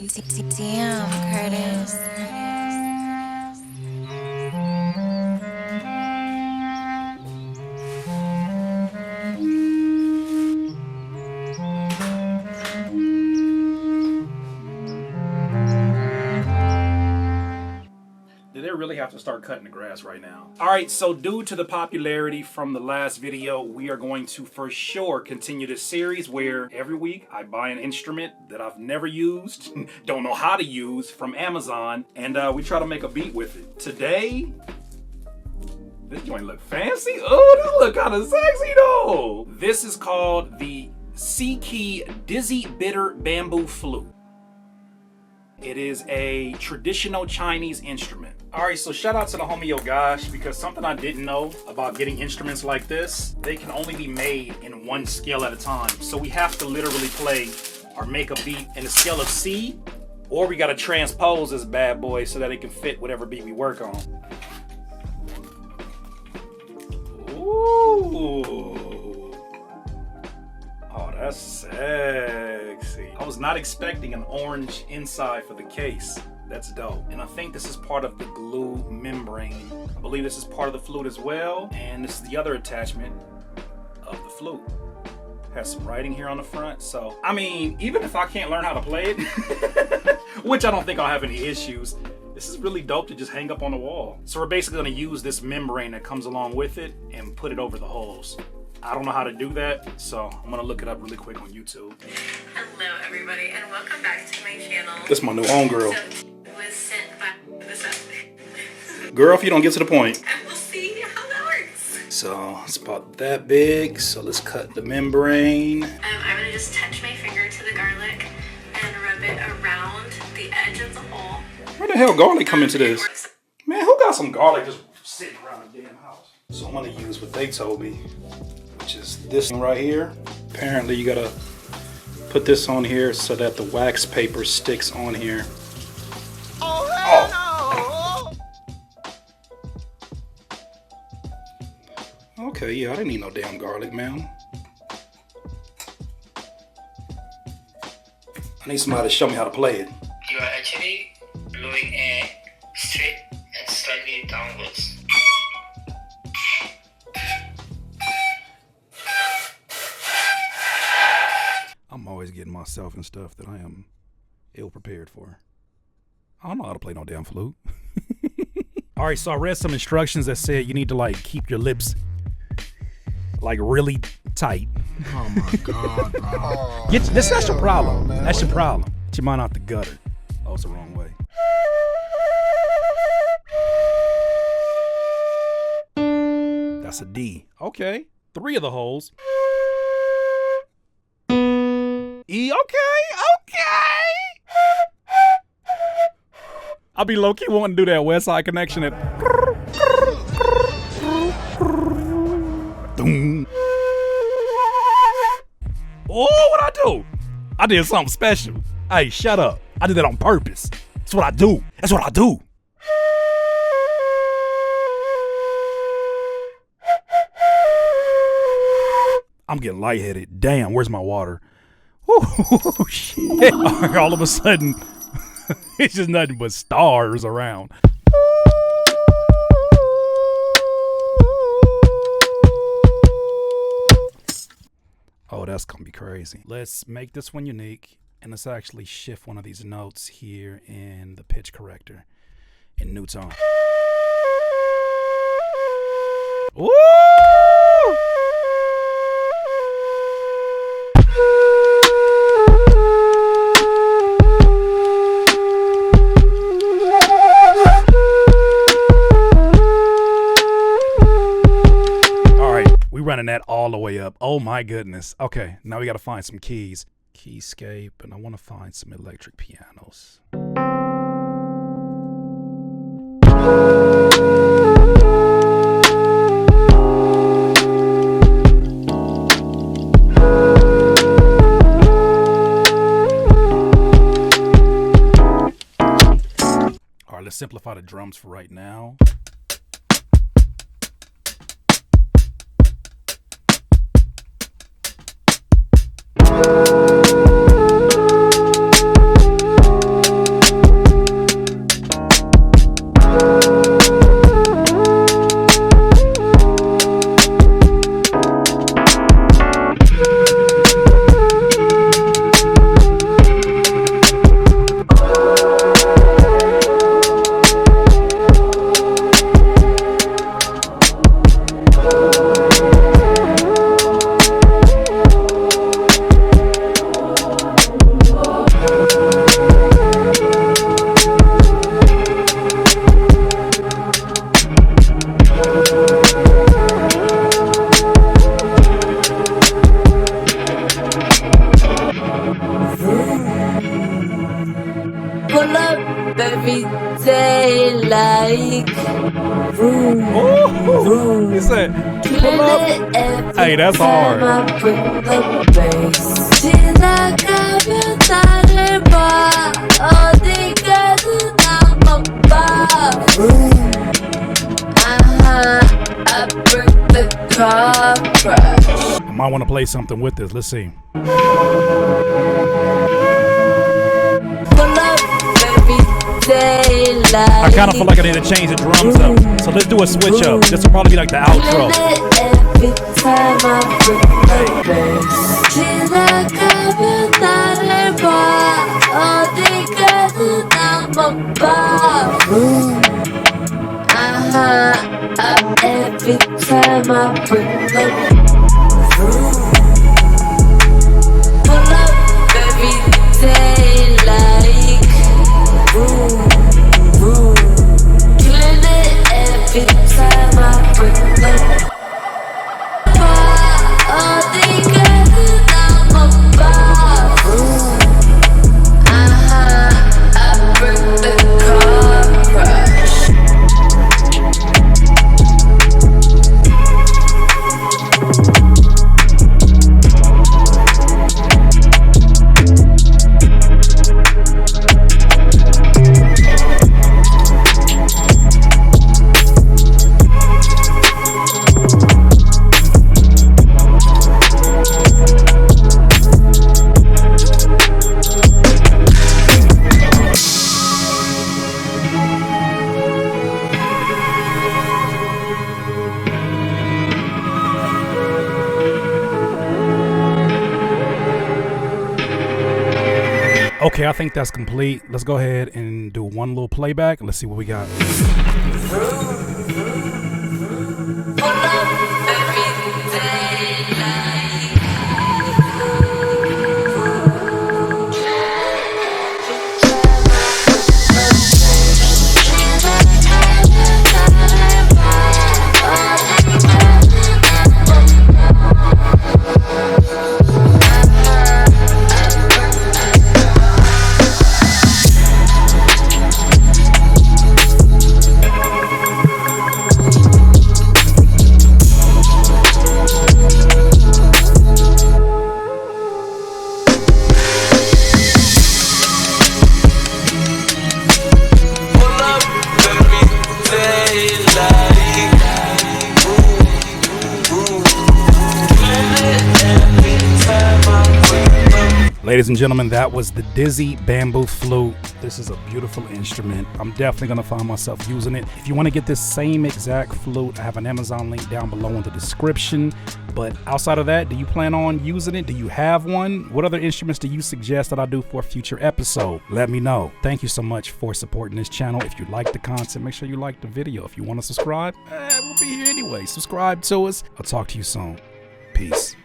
Damn, Curtis. Did they really have to start cutting the grass right now? All right, so due to the popularity from the last video, we are going to for sure continue this series where every week I buy an instrument that I've never used, don't know how to use, from Amazon, and we try to make a beat with it. Today, this joint look fancy. Oh, this look kind of sexy though. This is called the C-Key Dizzy Bitter Bamboo Flute. It is a traditional Chinese instrument. All right, so shout out to the homie Yo Gosh, because something I didn't know about getting instruments like this, they can only be made in one scale at a time. So we have to literally play or make a beat in the scale of C, or we gotta transpose this bad boy so that it can fit whatever beat we work on. Ooh. Oh, that's sexy. I was not expecting an orange inside for the case. That's dope. And I think this is part of the glue membrane. I believe this is part of the flute as well. And this is the other attachment of the flute. Has some writing here on the front. So, I mean, even if I can't learn how to play it, which I don't think I'll have any issues, this is really dope to just hang up on the wall. So we're basically gonna use this membrane that comes along with it and put it over the holes. I don't know how to do that, so I'm gonna look it up really quick on YouTube. Hello everybody, and welcome back to my channel. This is my new homegirl. So, it was sent by this up. Girl, if you don't get to the point. And we'll see how that works. So it's about that big, so let's cut the membrane. I'm gonna just touch my finger to the garlic and rub it around the edge of the hole. Where the hell garlic come into this? Man, who got some garlic just sitting around the damn house? So I'm gonna use what they told me, which is this thing right here. Apparently you gotta put this on here so that the wax paper sticks on here. Oh, hell no! Okay, yeah, I didn't need no damn garlic, man. I need somebody to show me how to play it. You are actually blowing air straight and slightly downwards. I'm always getting myself in stuff that I am ill prepared for. I don't know how to play no damn flute. All right, so I read some instructions that said you need to like keep your lips like really tight. Oh my God, bro. That's your problem. That's your problem. Get your mind out the gutter. Oh, it's the wrong way. That's a D. Okay, 3 of the holes. E, okay. I'll be low-key wanting to do that West Side Connection at. Oh, what'd I do? I did something special. Hey, shut up. I did that on purpose. That's what I do. That's what I do. I'm getting lightheaded. Damn, where's my water? Oh, shit. All of a sudden, it's just nothing but stars around. Oh, that's gonna be crazy. Let's make this one unique, and let's actually shift one of these notes here in the pitch corrector in new tone. Ooh! Running that all the way up. Oh my goodness. Okay, now we gotta find some keys. Keyscape, and I wanna find some electric pianos. All right, let's simplify the drums for right now. Pull up every day like vroom, vroom. He said, pull up. Hey, that's hard. I bring the bass. 지나가면 나를 봐. 어디 가든 I'm above. I bring the car crash. I might want to play something with this. Let's see. Pull up every day like I kind of feel like I need to change the drums up. So let's do a switch up. This will probably be like the outro. every time I bring the bass. 지나가면 나를 봐. 어디 가든 I'm above. Every time I bring the pull up every day like killing it every time I bring the all the girls I'm above. I bring the car crash. Okay, I think that's complete. Let's go ahead and do one little playback. Let's see what we got. Ladies and gentlemen, that was the Dizzy Bamboo Flute. This is a beautiful instrument. I'm definitely going to find myself using it. If you want to get this same exact flute, I have an Amazon link down below in the description. But outside of that, do you plan on using it? Do you have one? What other instruments do you suggest that I do for a future episode? Let me know. Thank you so much for supporting this channel. If you like the content, make sure you like the video. If you want to subscribe, we'll be here anyway. Subscribe to us. I'll talk to you soon. Peace.